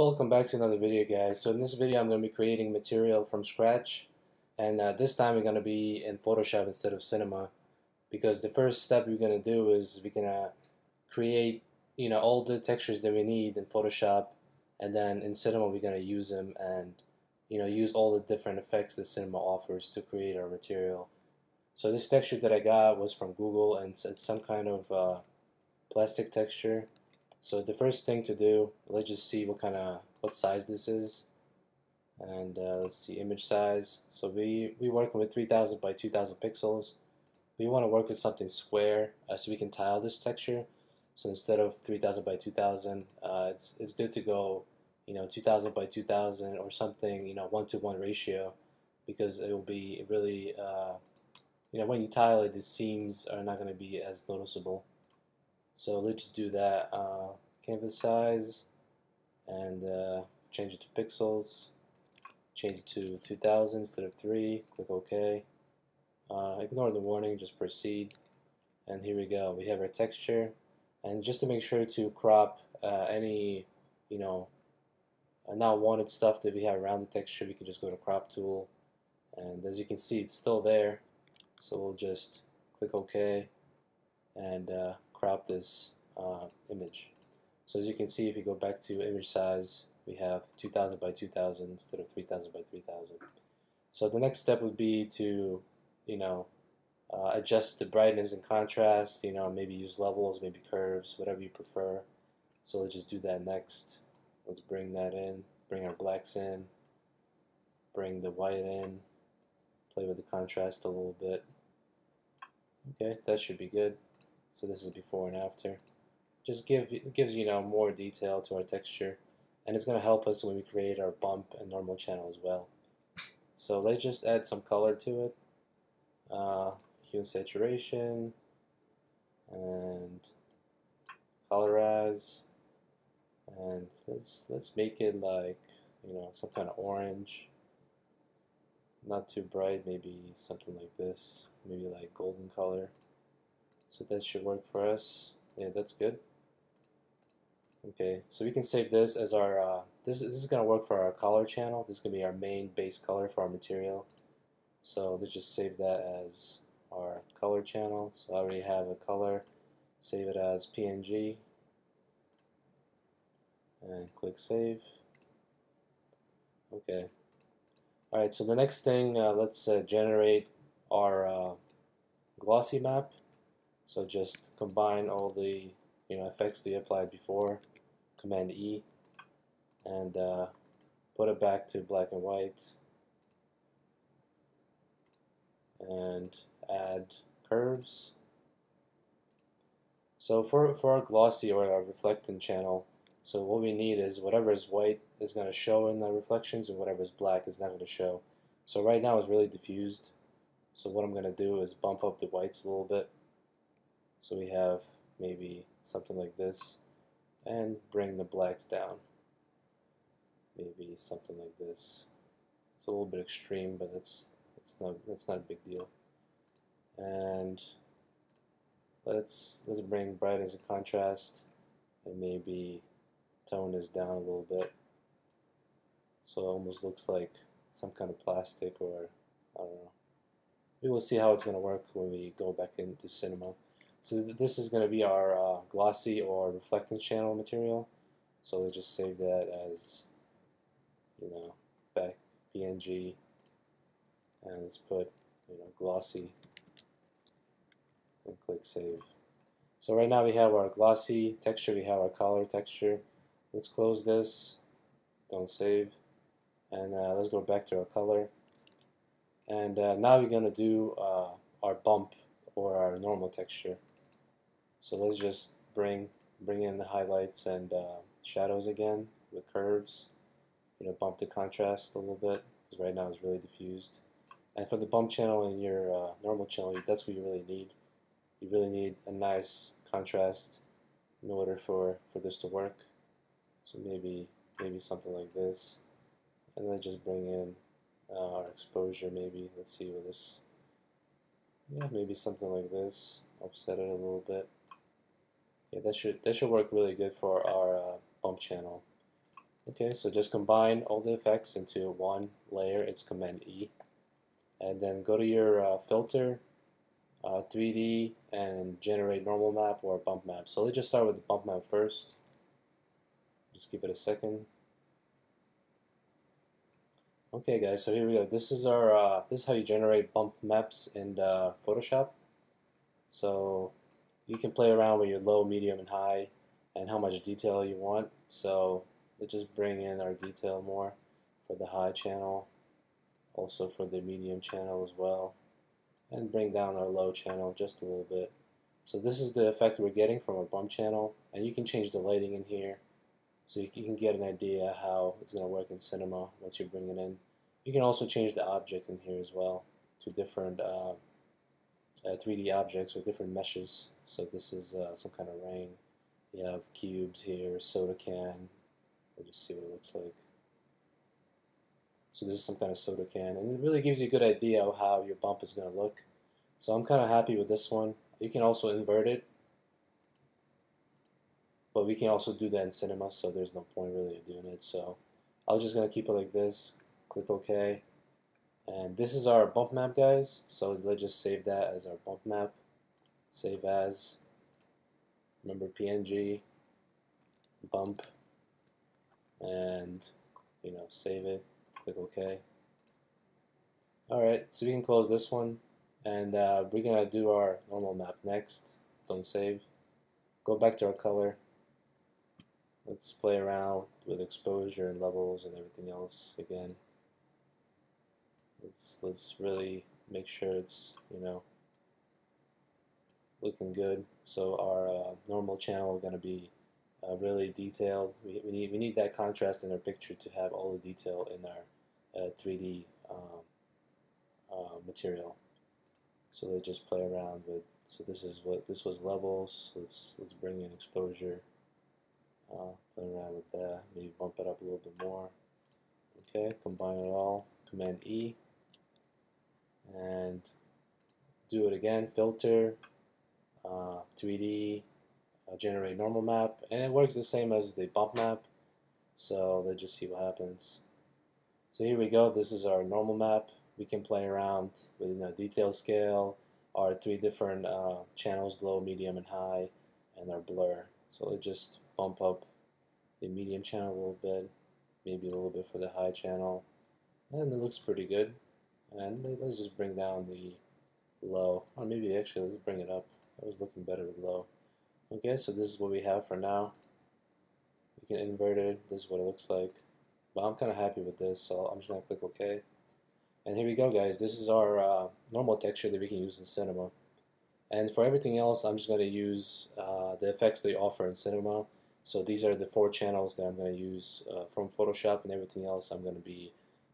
Welcome back to another video, guys. So in this video I'm going to be creating material from scratch, and this time we're going to be in Photoshop instead of Cinema, because the first step we're going to do is we're going to create all the textures that we need in Photoshop, and then in Cinema we're going to use them and use all the different effects that Cinema offers to create our material. So this texture that I got was from Google, and it's some kind of plastic texture. So the first thing to do, let's just see what size this is, and let's see image size. So we working with 3000 by 2000 pixels. We want to work with something square so we can tile this texture. So instead of 3000 by 2000, it's good to go 2000 by 2000 or something 1-to-1 ratio, because it will be really when you tile it, the seams are not going to be as noticeable. So let's just do that. Canvas size, and change it to pixels. Change it to 2000 instead of 3. Click OK. Ignore the warning, just proceed. And here we go. We have our texture. And just to make sure to crop any not wanted stuff that we have around the texture, we can just go to crop tool. And as you can see, it's still there. So we'll just click OK and crop this image. So as you can see, if you go back to image size, we have 2000 by 2000 instead of 3000 by 3000. So the next step would be to adjust the brightness and contrast, maybe use levels, maybe curves, whatever you prefer. So let's just do that next. Let's bring that in, bring our blacks in, bring the white in, play with the contrast a little bit. Okay, that should be good. So this is before and after. It gives more detail to our texture, and it's going to help us when we create our bump and normal channel as well. So let's just add some color to it. Hue and saturation, and colorize, and let's make it like some kind of orange, not too bright, maybe something like this, maybe like golden color. So that should work for us. Yeah, that's good. Okay, so we can save this as our, this is going to work for our color channel. This is going to be our main base color for our material. So let's just save that as our color channel. So I already have a color. Save it as PNG. And click save. Okay. Alright, so the next thing, let's generate our glossy map. So just combine all the effects that you applied before, Command E, and put it back to black and white, and add curves. So for our glossy or our reflectant channel, so what we need is whatever is white is going to show in the reflections, and whatever is black is not going to show. So right now it's really diffused. So what I'm going to do is bump up the whites a little bit. So we have maybe something like this, and bring the blacks down. Maybe something like this. It's a little bit extreme, but that's not a big deal. And let's bring brightness and contrast, and maybe tone this down a little bit, so it almost looks like some kind of plastic, or I don't know. We will see how it's going to work when we go back into Cinema. So this is going to be our glossy or reflectance channel material. So let's just save that as back PNG, and let's put glossy, and click save. So right now we have our glossy texture, we have our color texture. Let's close this, don't save, and let's go back to our color. And now we're going to do our bump or our normal texture. So let's just bring in the highlights and shadows again with curves. Bump the contrast a little bit, because right now it's really diffused. And for the bump channel in your normal channel, that's what you really need. You really need a nice contrast in order for this to work. So maybe something like this, and then just bring in our exposure. Maybe let's see what this. Yeah, maybe something like this. Offset it a little bit. Yeah, that should work really good for our bump channel. Okay, so just combine all the effects into one layer. It's Command E, and then go to your filter, 3D, and generate normal map or bump map. So let's just start with the bump map first. Just give it a second. Okay, guys, so here we go. This is our this is how you generate bump maps in Photoshop. So you can play around with your low, medium, and high, and how much detail you want. So let's just bring in our detail more for the high channel, also for the medium channel as well, and bring down our low channel just a little bit. So this is the effect we're getting from our bump channel, and you can change the lighting in here so you can get an idea how it's going to work in Cinema once you bring it in. You can also change the object in here as well to different 3D objects or different meshes. So this is some kind of ring. You have cubes here, soda can. Let's just see what it looks like. So this is some kind of soda can, and it really gives you a good idea of how your bump is going to look. So I'm kind of happy with this one. You can also invert it, but we can also do that in Cinema, so there's no point really of doing it. So I'm just going to keep it like this. Click OK. And this is our bump map, guys. So let's just save that as our bump map. Save as. Remember PNG, bump, and save it. Click OK. Alright, so we can close this one, and we're gonna do our normal map next. Don't save. Go back to our color. Let's play around with exposure and levels and everything else again. Let's really make sure it's looking good. So our normal channel is going to be really detailed. We need that contrast in our picture to have all the detail in our 3D material. So let's just play around with. So this was levels. Let's bring in exposure. Play around with that. Maybe bump it up a little bit more. Okay, combine it all. Command E, and do it again. Filter, 3D, generate normal map, and it works the same as the bump map. So let's just see what happens. So here we go. This is our normal map. We can play around with detail scale, our three different channels, low, medium, and high, and our blur. So let's just bump up the medium channel a little bit, maybe a little bit for the high channel, and it looks pretty good. And let's just bring down the low, or maybe actually let's bring it up. I was looking better with low. Okay, so this is what we have for now. You can invert it. This is what it looks like. But I'm kind of happy with this, so I'm just going to click OK. And here we go, guys. This is our normal texture that we can use in Cinema. And for everything else, I'm just going to use the effects they offer in Cinema. So these are the 4 channels that I'm going to use from Photoshop, and everything else I'm going to be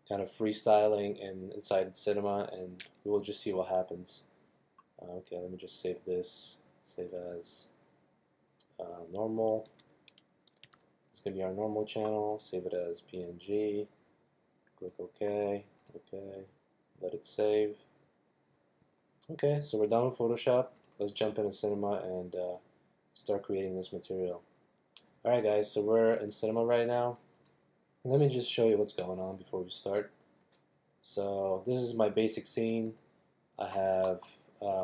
kind of freestyling inside Cinema, and we will just see what happens. Okay, let me just save this. Save as normal. It's going to be our normal channel. Save it as PNG. Click OK. OK. Let it save. Okay, so we're done with Photoshop. Let's jump into Cinema and start creating this material. Alright guys, so we're in Cinema right now. Let me just show you what's going on before we start. So this is my basic scene. I have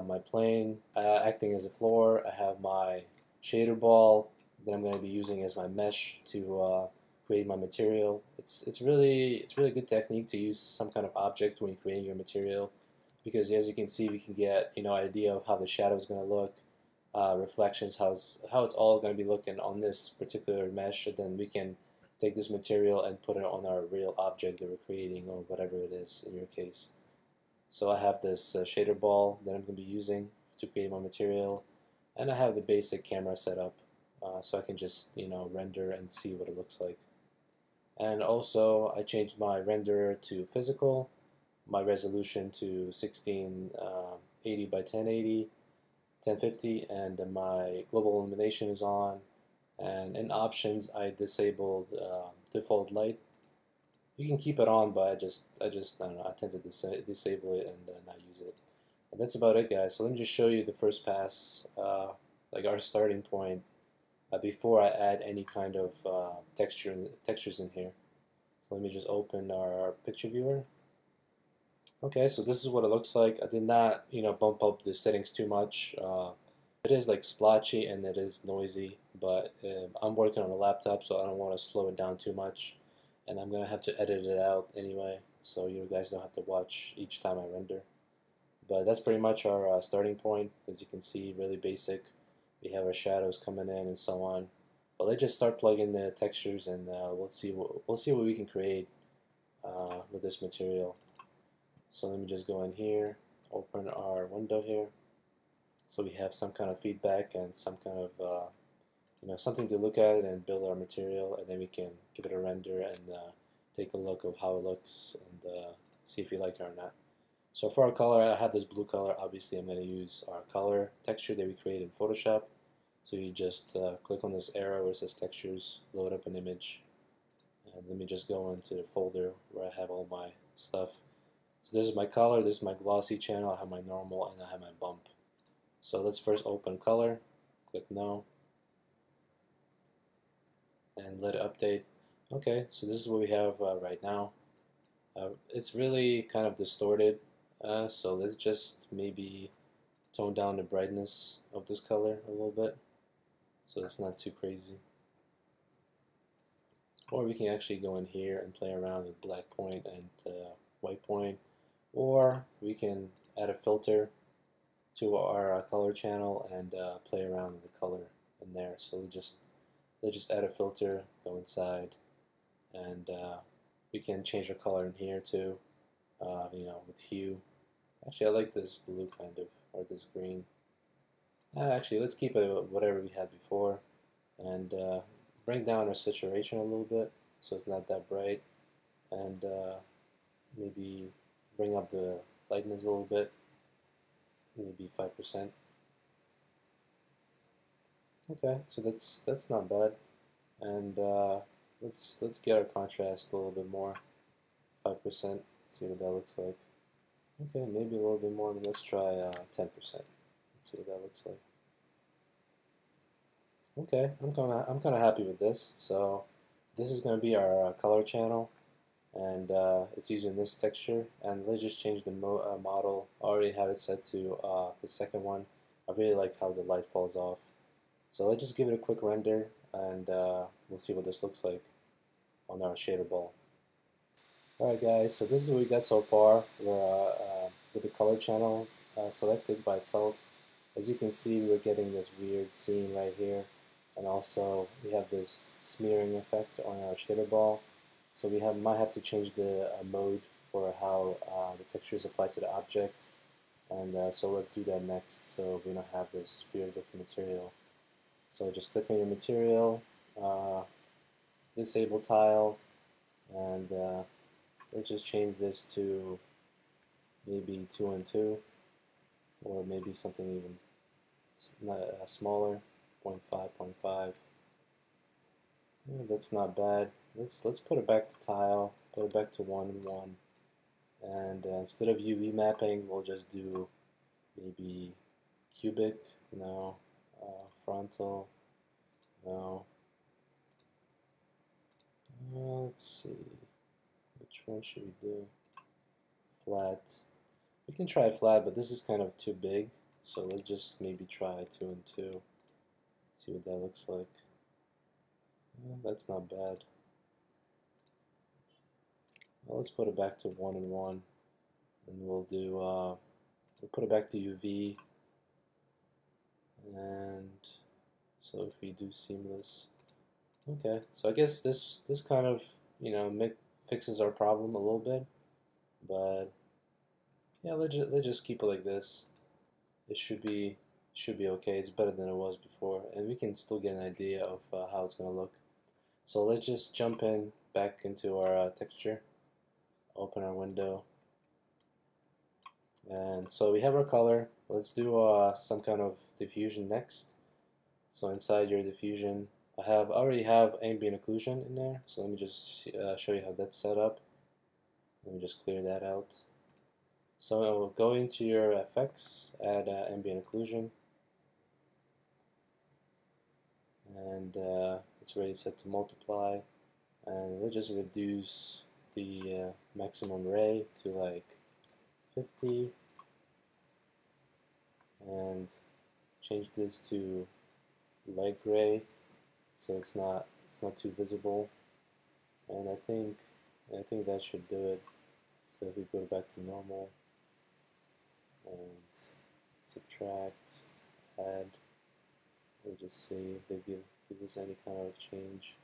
my plane acting as a floor. I have my shader ball that I'm going to be using as my mesh to create my material. It's really good technique to use some kind of object when you're creating your material, because as you can see, we can get idea of how the shadow is going to look, reflections, how it's all going to be looking on this particular mesh, and then we can take this material and put it on our real object that we're creating, or whatever it is in your case. So I have this shader ball that I'm going to be using to create my material, and I have the basic camera set up so I can just render and see what it looks like. And also I changed my renderer to physical, my resolution to 1680 by 1050, and my global illumination is on. And in options, I disabled default light. You can keep it on, but I don't know, I tend to disable it and not use it. And that's about it, guys. So let me just show you the first pass, like our starting point. before I add any kind of textures in here. So let me just open our picture viewer. Okay, so this is what it looks like. I did not, bump up the settings too much. It is like splotchy and it is noisy, but I'm working on a laptop, so I don't want to slow it down too much. And I'm gonna have to edit it out anyway, so you guys don't have to watch each time I render. But that's pretty much our starting point. As you can see, really basic. We have our shadows coming in and so on. But let's just start plugging the textures, and we'll see what we can create with this material. So let me just go in here, open our window here, so we have some kind of feedback and some kind of something to look at and build our material, and then we can give it a render and take a look of how it looks and see if we like it or not. So for our color, I have this blue color. Obviously, I'm going to use our color texture that we created in Photoshop. So you just click on this arrow where it says textures, load up an image, and let me just go into the folder where I have all my stuff. So this is my color, this is my glossy channel, I have my normal, and I have my bump. So let's first open color, click no, and let it update. Okay, so this is what we have right now. It's really kind of distorted, so let's just maybe tone down the brightness of this color a little bit so it's not too crazy. Or we can actually go in here and play around with black point and white point, or we can add a filter to our color channel and play around with the color in there. So let's just add a filter, go inside, and we can change our color in here too, with hue. Actually, I like this blue kind of, or this green. Actually, let's keep it whatever we had before, and bring down our saturation a little bit so it's not that bright, and maybe bring up the lightness a little bit, maybe 5%. Okay, so that's not bad, and let's get our contrast a little bit more, 5%. See what that looks like. Okay, maybe a little bit more. Let's try 10%. Let's see what that looks like. Okay, I'm kind of happy with this. So this is going to be our color channel, and it's using this texture. And let's just change the model. I already have it set to the second one. I really like how the light falls off. So let's just give it a quick render, and we'll see what this looks like on our shader ball. Alright guys, so this is what we got so far. We're with the color channel selected by itself. As you can see, we're getting this weird scene right here, and also we have this smearing effect on our shader ball. So we might have to change the mode for how the texture is applied to the object, and so let's do that next so we don't have this weird looking material. So just click on your material, disable tile, and let's just change this to maybe 2 and 2, or maybe something even smaller, 0.5, 0.5. Yeah, that's not bad. Let's put it back to tile, put it back to 1 and 1, and instead of UV mapping, we'll just do maybe cubic, no, frontal, no. Let's see, which one should we do? Flat. We can try flat, but this is kind of too big, so let's just maybe try 2 and 2. See what that looks like. That's not bad. Well, let's put it back to 1 and 1, and we'll do we'll put it back to UV, and so if we do seamless. Okay, so I guess this kind of fixes our problem a little bit, but yeah, let's just keep it like this. It should be okay. It's better than it was before, and we can still get an idea of how it's gonna look. So let's just jump back into our texture, open our window, and so we have our color. Let's do some kind of diffusion next. So inside your diffusion, I already have ambient occlusion in there, so let me just show you how that's set up. Let me just clear that out. So go into your effects, add ambient occlusion, and it's already set to multiply, and let's just reduce the maximum ray to like 50 and change this to light gray so it's not too visible, and I think that should do it. So if we go back to normal and subtract, add, we'll just see if they gives us any kind of change.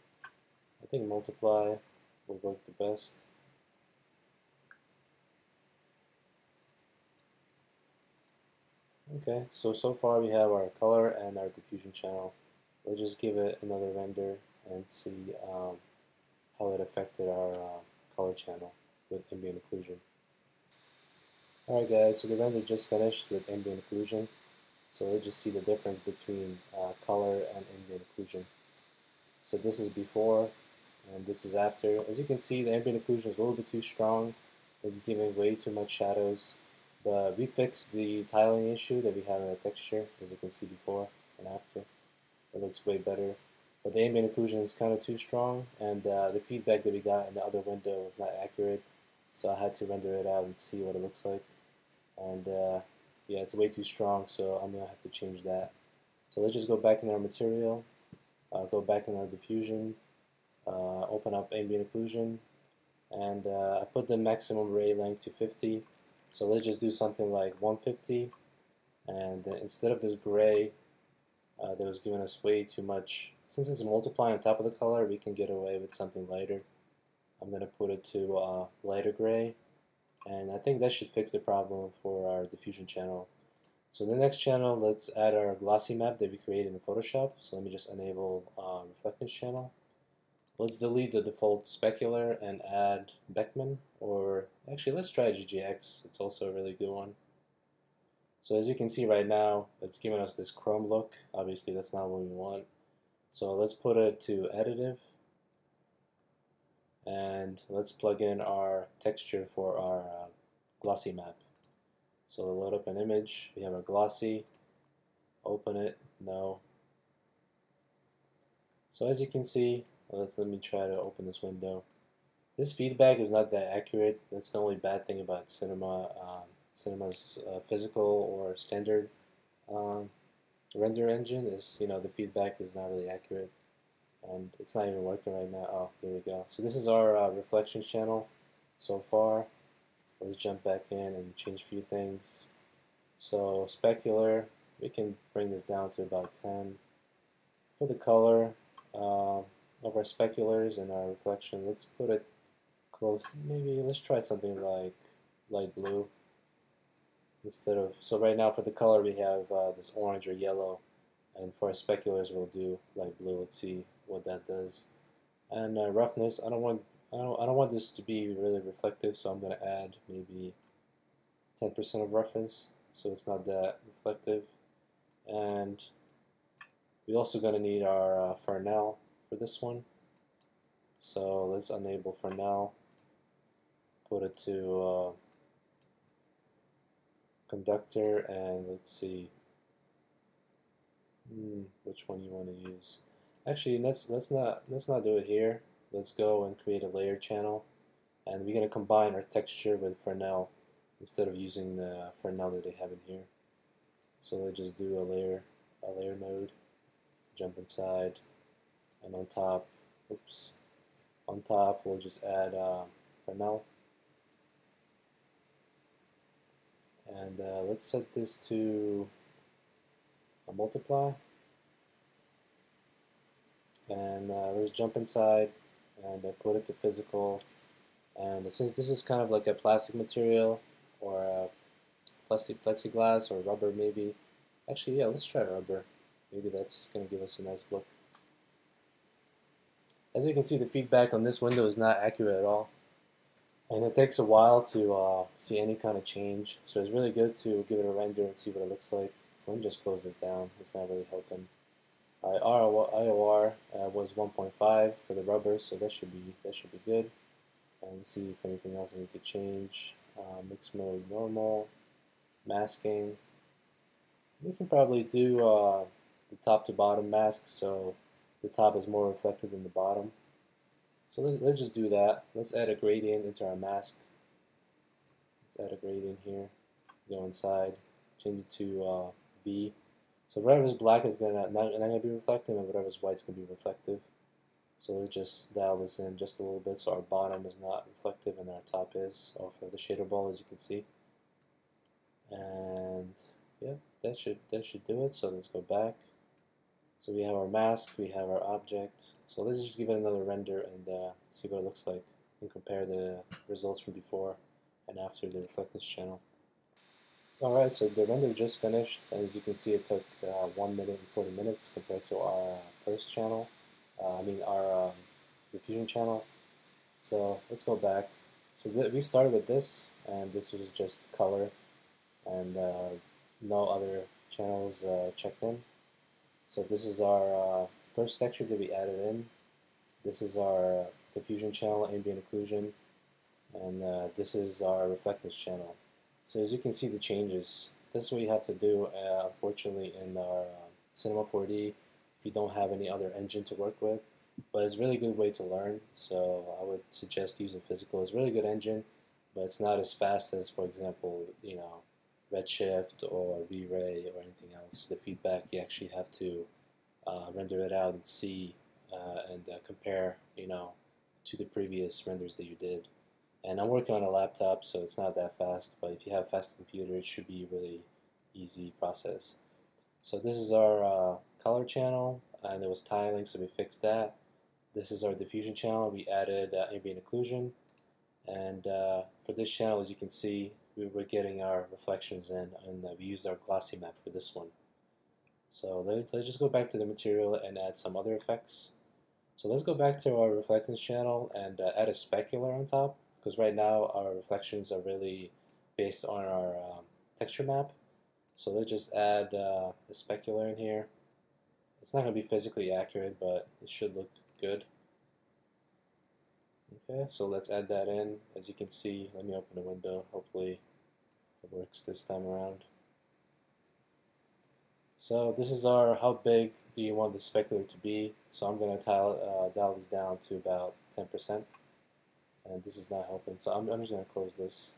I think multiply will work the best. Okay, so far we have our color and our diffusion channel. Let's just give it another render and see how it affected our color channel with ambient occlusion. Alright guys, so the render just finished with ambient occlusion. So let's just see the difference between color and ambient occlusion. So this is before and this is after. As you can see, the ambient occlusion is a little bit too strong. It's giving way too much shadows. But we fixed the tiling issue that we had in the texture, as you can see before and after. It looks way better. But the ambient occlusion is kind of too strong, and the feedback that we got in the other window was not accurate. So I had to render it out and see what it looks like. And yeah, it's way too strong, so I'm going to have to change that. So let's just go back in our material, go back in our diffusion, open up ambient occlusion, and I put the maximum ray length to 50. So let's just do something like 150, and instead of this gray that was giving us way too much, since it's a multiply on top of the color, we can get away with something lighter. I'm going to put it to lighter gray, and I think that should fix the problem for our diffusion channel. So in the next channel, let's add our glossy map that we created in Photoshop. So let me just enable reflectance channel. Let's delete the default specular and add Beckman, or actually let's try GGX. It's also a really good one. So as you can see right now, it's giving us this chrome look. Obviously that's not what we want. So let's put it to additive, and let's plug in our texture for our glossy map. So we'll load up an image. We have our glossy. Open it. No. So as you can see, let me try to open this window. This feedback is not that accurate. That's the only bad thing about Cinema. Cinema's physical or standard render engine is, the feedback is not really accurate, and it's not even working right now. Oh, here we go. So this is our reflections channel so far. Let's jump back in and change a few things. So specular, we can bring this down to about 10. For the color of our speculars and our reflection, let's put it close. Maybe let's try something like light blue instead of. So right now for the color we have this orange or yellow, and for our speculars we'll do light blue. Let's see what that does. And roughness, I don't want this to be really reflective, so I'm going to add maybe 10% of roughness, so it's not that reflective. And we're also going to need our Fresnel for this one. So let's enable Fresnel, put it to conductor, and let's see which one you want to use. Actually, let's not do it here. Let's go and create a layer channel, and we're going to combine our texture with Fresnel instead of using the Fresnel that they have in here. So let's just do a layer node, jump inside, and on top, on top we'll just add Fresnel, and let's set this to a multiply, and let's jump inside and put it to physical. And since this is kind of like a plastic material or a plastic plexiglass or rubber, maybe, actually yeah, let's try rubber. Maybe that's going to give us a nice look. As you can see, the feedback on this window is not accurate at all, and it takes a while to see any kind of change. So it's really good to give it a render and see what it looks like. So let me just close this down. It's not really helping. IOR was 1.5 for the rubber, so that should be good. And see if anything else I need to change. Mix mode normal, masking. We can probably do the top to bottom mask, so the top is more reflected than the bottom. So let's just do that. Let's add a gradient into our mask. Let's add a gradient here. Go inside, change it to V. So whatever's black is not gonna be reflective, and whatever's white is gonna be reflective. So let's just dial this in just a little bit so our bottom is not reflective and our top is off of the shader ball, as you can see. And yeah, that should do it. So let's go back. So we have our mask, we have our object. So let's just give it another render and see what it looks like and compare the results from before and after the reflectance channel. Alright, so the render just finished. As you can see, it took 1 minute and 40 minutes compared to our first channel. Our diffusion channel. So let's go back. So we started with this, and this was just color, and no other channels checked in. So this is our first texture that we added in. This is our diffusion channel, ambient occlusion, and this is our reflectance channel. So as you can see the changes, this is what you have to do unfortunately in our Cinema 4D if you don't have any other engine to work with. But it's a really good way to learn, so I would suggest using Physical. It's a really good engine, but it's not as fast as, for example, Redshift or V-Ray or anything else. The feedback, you actually have to render it out and see and compare, to the previous renders that you did. And I'm working on a laptop, so it's not that fast, but if you have a fast computer, it should be a really easy process. So this is our color channel, and it was tiling, so we fixed that. This is our diffusion channel. We added ambient occlusion, and for this channel, as you can see, we were getting our reflections in, and we used our glossy map for this one. So let's just go back to the material and add some other effects. So let's go back to our reflectance channel and add a specular on top, because right now our reflections are really based on our texture map. So let's just add a specular in here. It's not going to be physically accurate, but it should look good. Okay, so let's add that in. As you can see, let me open the window. Hopefully it works this time around. So this is our how big do you want the specular to be. So I'm going to dial this down to about 10%. And this is not helping. So I'm just going to close this.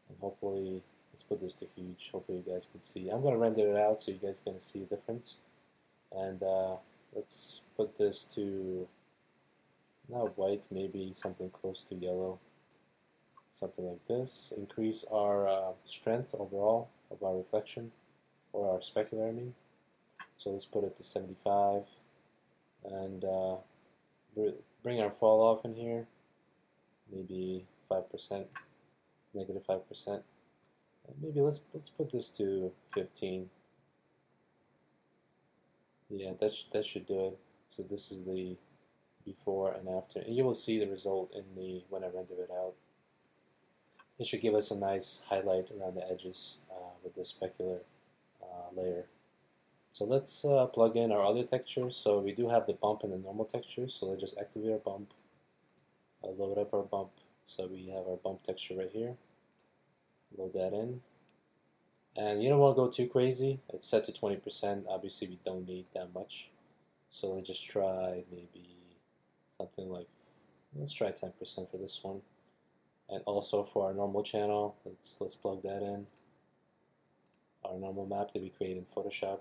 And hopefully, let's put this to huge. Hopefully you guys can see. I'm going to render it out so you guys are going to see a difference. And let's put this to not white, maybe something close to yellow, something like this. Increase our strength overall of our reflection, or our specular, I mean. So let's put it to 75, and bring our fall off in here, maybe 5%, negative 5%. And maybe let's put this to 15. Yeah, that should do it. So this is the before and after, and you will see the result in the when I render it out. It should give us a nice highlight around the edges with the specular layer. So let's plug in our other textures. So we do have the bump and the normal textures. So let's just activate our bump, load up our bump. So we have our bump texture right here. Load that in. And you don't want to go too crazy. It's set to 20%. Obviously, we don't need that much. So let's just try maybe something like, let's try 10% for this one. And also for our normal channel, let's plug that in. Our normal map that we create in Photoshop.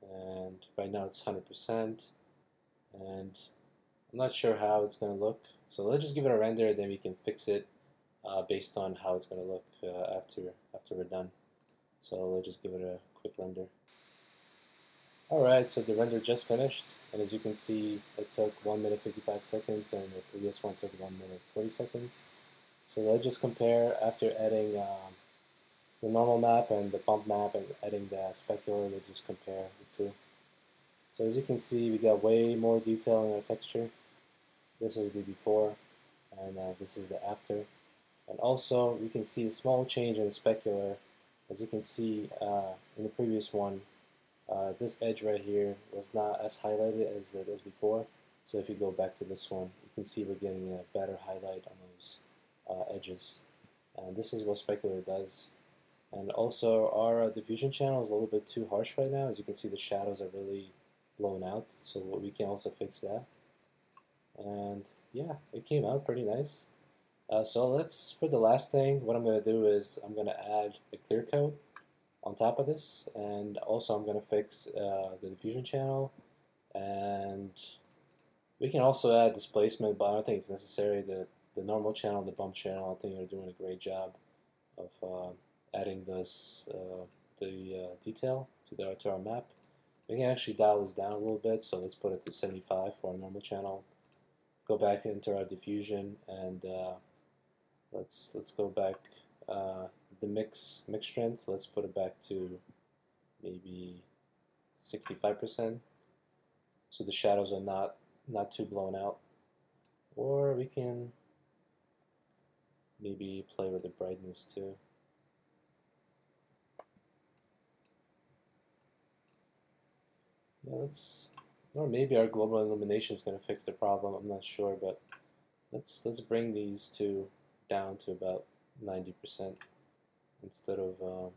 And right now it's 100%. And I'm not sure how it's going to look. So let's just give it a render, then we can fix it based on how it's going to look after we're done. So let's just give it a quick render. Alright, so the render just finished, and as you can see, it took 1 minute 55 seconds, and the previous one took 1 minute 40 seconds. So let's just compare after adding the normal map and the bump map and adding the specular. Let's just compare the two. So as you can see, we got way more detail in our texture. This is the before, and this is the after. And also, we can see a small change in the specular. As you can see in the previous one, this edge right here was not as highlighted as it was before. So if you go back to this one, you can see we're getting a better highlight on those edges. And this is what specular does. And also our diffusion channel is a little bit too harsh right now. As you can see, the shadows are really blown out, so we can also fix that. And yeah, it came out pretty nice. So let's, for the last thing, what I'm going to do is I'm going to add a clear coat on top of this, and also I'm going to fix the diffusion channel, and we can also add displacement, but I don't think it's necessary. The normal channel, the bump channel, I think they're doing a great job of adding this detail to our map. We can actually dial this down a little bit, so let's put it to 75 for our normal channel. Go back into our diffusion, and let's go back the mix strength. Let's put it back to maybe 65%, so the shadows are not too blown out. Or we can maybe play with the brightness too. Yeah, or maybe our global illumination is going to fix the problem. I'm not sure, but let's bring these two down to about 90% instead of what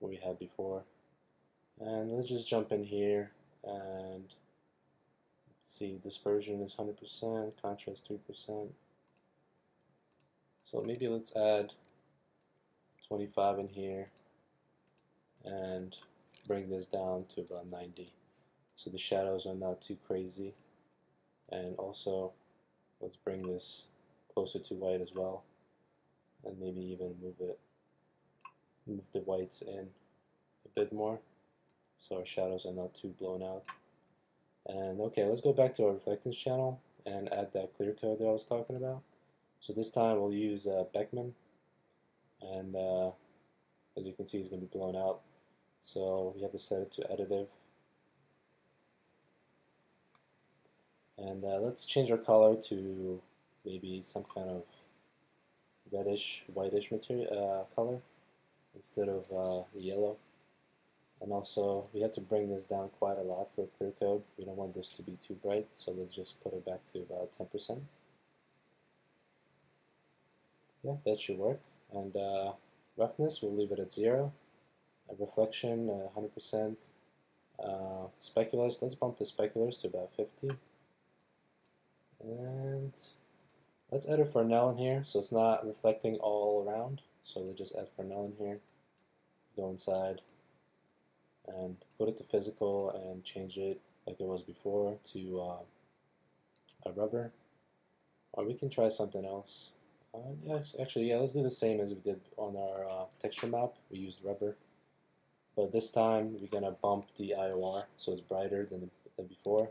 we had before. And let's just jump in here and let's see, dispersion is 100%, contrast 3%. So maybe let's add 25 in here and bring this down to about 90, so the shadows are not too crazy. And also let's bring this closer to white as well, and maybe even move the whites in a bit more so our shadows are not too blown out. And okay, let's go back to our reflectance channel and add that clear coat that I was talking about. So this time we'll use Beckman, and as you can see, it's going to be blown out. So we have to set it to additive. And let's change our color to maybe some kind of reddish, whitish material color instead of the yellow. And also we have to bring this down quite a lot for a clear coat. We don't want this to be too bright, so let's just put it back to about 10%. Yeah, that should work. And roughness, we'll leave it at 0. Reflection, 100%. Speculars, let's bump the speculars to about 50. And let's add a Fresnel in here so it's not reflecting all around. So let's just add Fresnel in here. Go inside and put it to physical and change it like it was before to a rubber. Or we can try something else. Yes, actually, yeah, let's do the same as we did on our texture map. We used rubber. But this time we're gonna bump the IOR so it's brighter than before.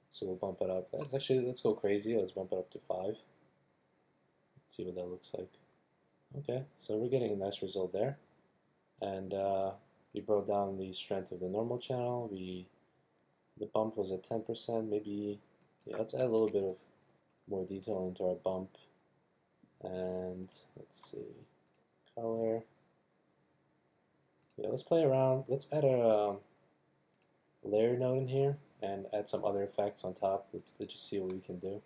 So we'll bump it up. Let's go crazy. Let's bump it up to 5. Let's see what that looks like. Okay, so we're getting a nice result there. And we brought down the strength of the normal channel. The bump was at 10%. Maybe, yeah, let's add a little bit of more detail into our bump. And let's see, color. Yeah, let's play around. Let's add a layer node in here and add some other effects on top. Let's just see what we can do.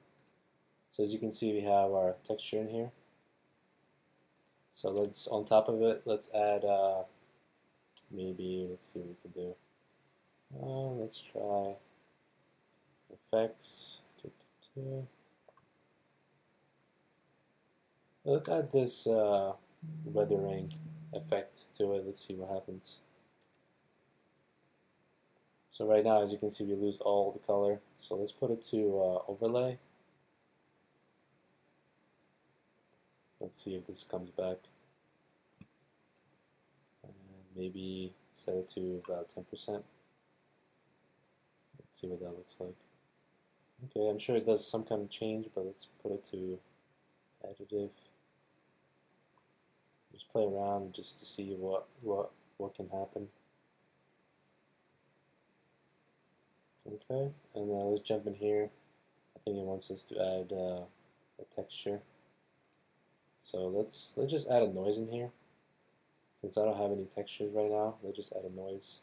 So as you can see, we have our texture in here. So let's, on top of it, let's add maybe, let's see what we can do. Let's try effects. Let's add this weathering effect to it. Let's see what happens. So right now, as you can see, we lose all the color. So let's put it to overlay. Let's see if this comes back. And maybe set it to about 10%. Let's see what that looks like. Okay, I'm sure it does some kind of change, but let's put it to additive. Just play around just to see what can happen. Okay, and let's jump in here. I think it wants us to add a texture. So let's just add a noise in here. Since I don't have any textures right now, let's just add a noise.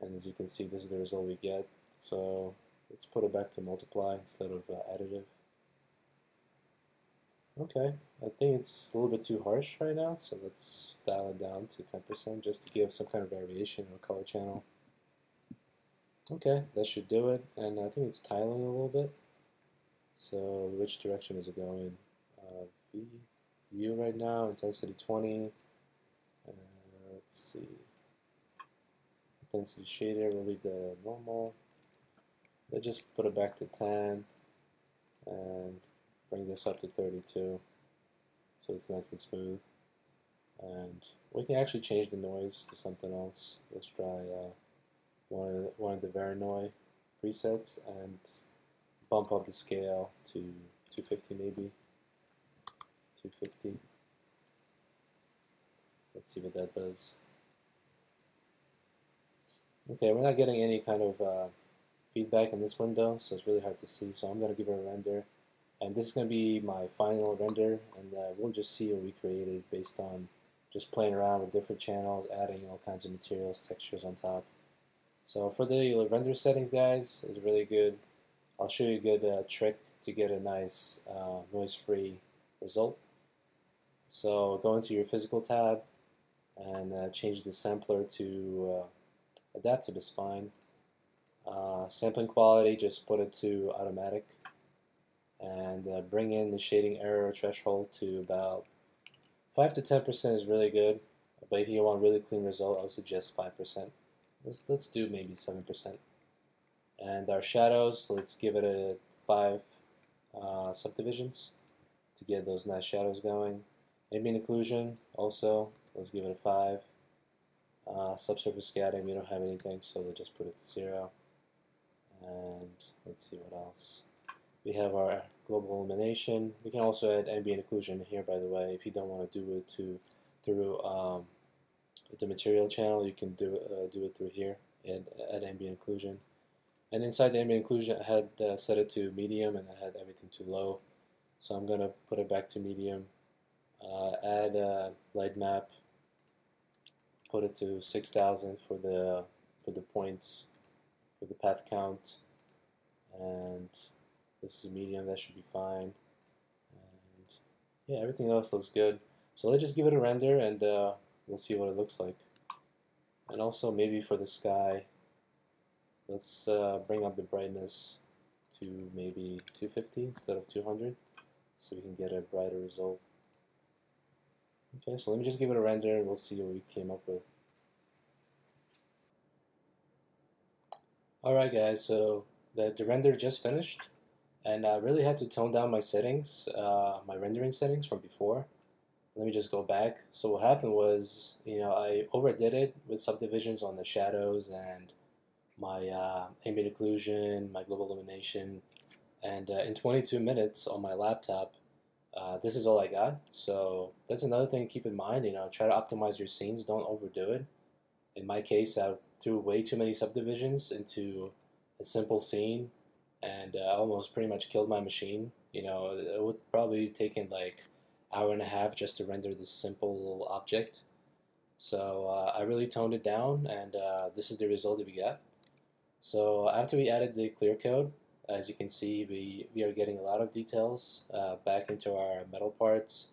And as you can see, this is the result we get. So let's put it back to multiply instead of additive. Okay, I think it's a little bit too harsh right now, so let's dial it down to 10% just to give some kind of variation in our color channel. Okay, that should do it, and I think it's tiling a little bit. So which direction is it going? V, view right now, intensity 20. Let's see, intensity shader, we'll leave that at normal. Let's just put it back to 10 and bring this up to 32 so it's nice and smooth. And we can actually change the noise to something else. Let's try one of the Varanoi presets and bump up the scale to 250 maybe. 250. Let's see what that does. Okay, we're not getting any kind of feedback in this window, so it's really hard to see. So I'm going to give it a render. And this is going to be my final render, and we'll just see what we created based on just playing around with different channels, adding all kinds of materials, textures on top. So for the render settings, guys, is really good. I'll show you a good trick to get a nice noise-free result. So go into your physical tab and change the sampler to adaptive is fine. Sampling quality, just put it to automatic, and bring in the shading error threshold to about 5 to 10% is really good, but if you want really clean result, I would suggest 5%. Let's do maybe 7%. And our shadows, let's give it a 5 subdivisions to get those nice shadows going. Ambient occlusion, also, let's give it a 5. Subsurface scattering, we don't have anything, so we'll just put it to 0. And let's see what else. We have our global illumination. We can also add ambient occlusion here, by the way. If you don't want to do it through the material channel, you can do it through here and add ambient occlusion. And inside the ambient occlusion, I had set it to medium, and I had everything to low. So I'm going to put it back to medium. Add light map. Put it to 6,000 for the points, for the path count, and this is medium. That should be fine. And yeah, everything else looks good. So let's just give it a render, and we'll see what it looks like. And also maybe for the sky, let's bring up the brightness to maybe 250 instead of 200, so we can get a brighter result. Okay, so let me just give it a render, and we'll see what we came up with. Alright guys, so the render just finished, and I really had to tone down my settings, my rendering settings from before. Let me just go back. So what happened was, I overdid it with subdivisions on the shadows and my ambient occlusion, my global illumination, and in 22 minutes on my laptop, this is all I got. So that's another thing to keep in mind. Try to optimize your scenes. Don't overdo it. In my case, I threw way too many subdivisions into a simple scene, and I almost pretty much killed my machine. It would probably taken like hour and a half just to render this simple little object. So I really toned it down, and this is the result that we got. So after we added the clear code, as you can see, we are getting a lot of details back into our metal parts.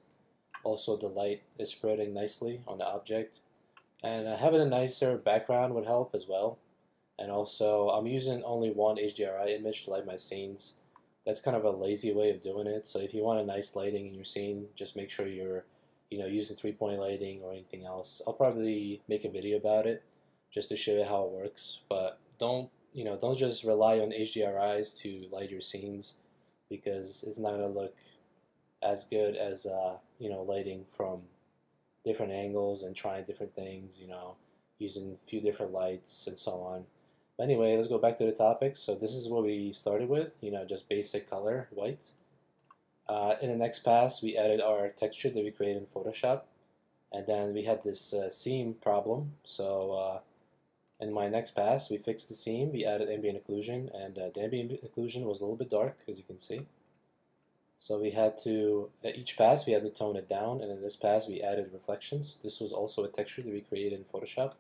Also, the light is spreading nicely on the object. And having a nicer background would help as well. And also, I'm using only one HDRI image to light my scenes. That's kind of a lazy way of doing it. So if you want a nice lighting in your scene, just make sure you're, using 3-point lighting or anything else. I'll probably make a video about it just to show you how it works. But don't just rely on HDRIs to light your scenes, because it's not gonna look as good as lighting from different angles and trying different things, using a few different lights and so on. But anyway, let's go back to the topic. So this is what we started with, just basic color, white. In the next pass, we added our texture that we created in Photoshop. And then we had this seam problem. So in my next pass, we fixed the seam. We added ambient occlusion, and the ambient occlusion was a little bit dark, as you can see. So we had to, at each pass we had to tone it down, and in this pass we added reflections. This was also a texture that we created in Photoshop.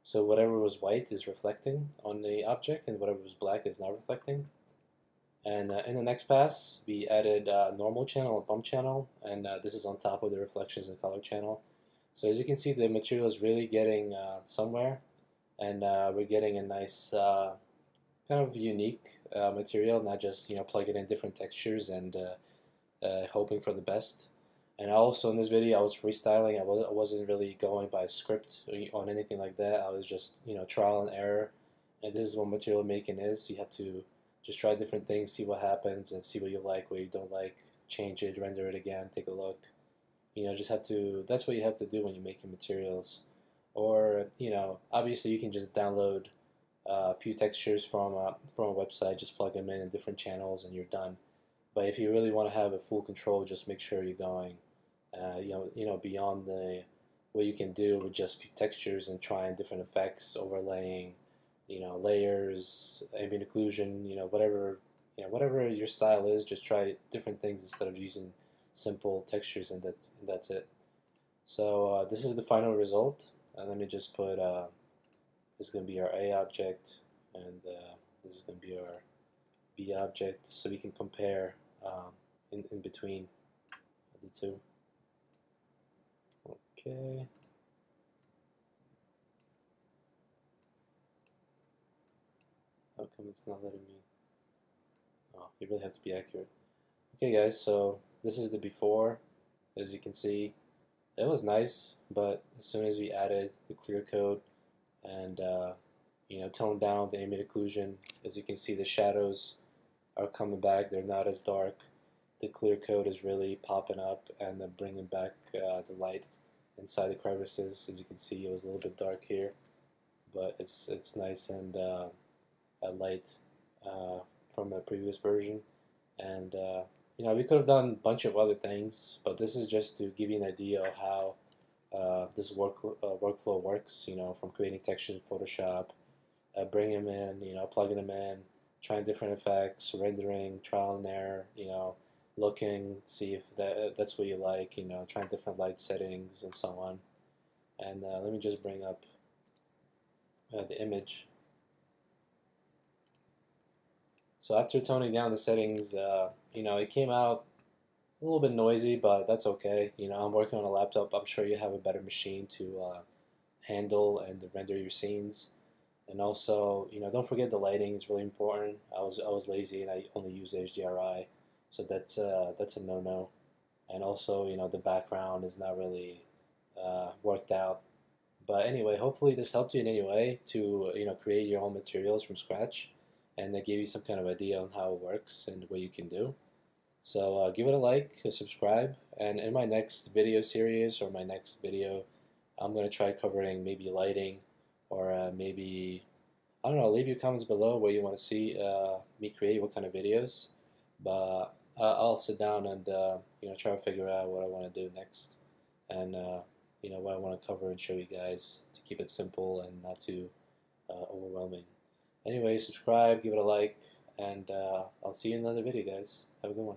So whatever was white is reflecting on the object, and whatever was black is not reflecting. And in the next pass, we added normal channel and bump channel, and this is on top of the reflections and color channel. So as you can see, the material is really getting somewhere, and we're getting a nice kind of unique material, not just plugging in different textures and hoping for the best. And also in this video, I was freestyling. I wasn't really going by script on anything like that. I was just trial and error. And this is what material making is. You have to just try different things, see what happens, and see what you like, what you don't like. Change it, render it again, take a look. Just have to. That's what you have to do when you're making materials. Or obviously you can just download a few textures from a website, just plug them in different channels, and you're done. But if you really want to have a full control, just make sure you're going, beyond what you can do with just few textures and trying different effects, overlaying, layers, ambient occlusion, whatever your style is. Just try different things instead of using simple textures, and that's it. So this is the final result. Let me just put this is going to be our A object, and this is going to be our B object, so we can compare in between the two. Okay. How come it's not letting me? Oh, you really have to be accurate. Okay, guys, so this is the before. As you can see, it was nice, but as soon as we added the clear coat and toned down the ambient occlusion, as you can see, the shadows are coming back. They're not as dark. The clear coat is really popping up and then bringing back the light inside the crevices. As you can see, it was a little bit dark here, but it's nice and light from the previous version. And we could have done a bunch of other things, but this is just to give you an idea of how this workflow works. From creating textures in Photoshop, bringing them in, plugging them in, trying different effects, rendering, trial and error, looking, see if that's what you like, trying different light settings and so on. And let me just bring up the image. So after toning down the settings, it came out a little bit noisy, but that's okay. I'm working on a laptop. I'm sure you have a better machine to handle and render your scenes. And also, don't forget the lighting is really important. I was lazy and I only use HDRI, so that's a no-no. And also, the background is not really worked out. But anyway, hopefully this helped you in any way to create your own materials from scratch, and that gave you some kind of idea on how it works and what you can do. So give it a like, subscribe, and in my next video series or my next video, I'm going to try covering maybe lighting, or maybe, I don't know, leave your comments below where you want to see me create, what kind of videos. But I'll sit down and try to figure out what I want to do next, and what I want to cover and show you guys to keep it simple and not too overwhelming. Anyway, subscribe, give it a like, and I'll see you in another video, guys. Have a good one.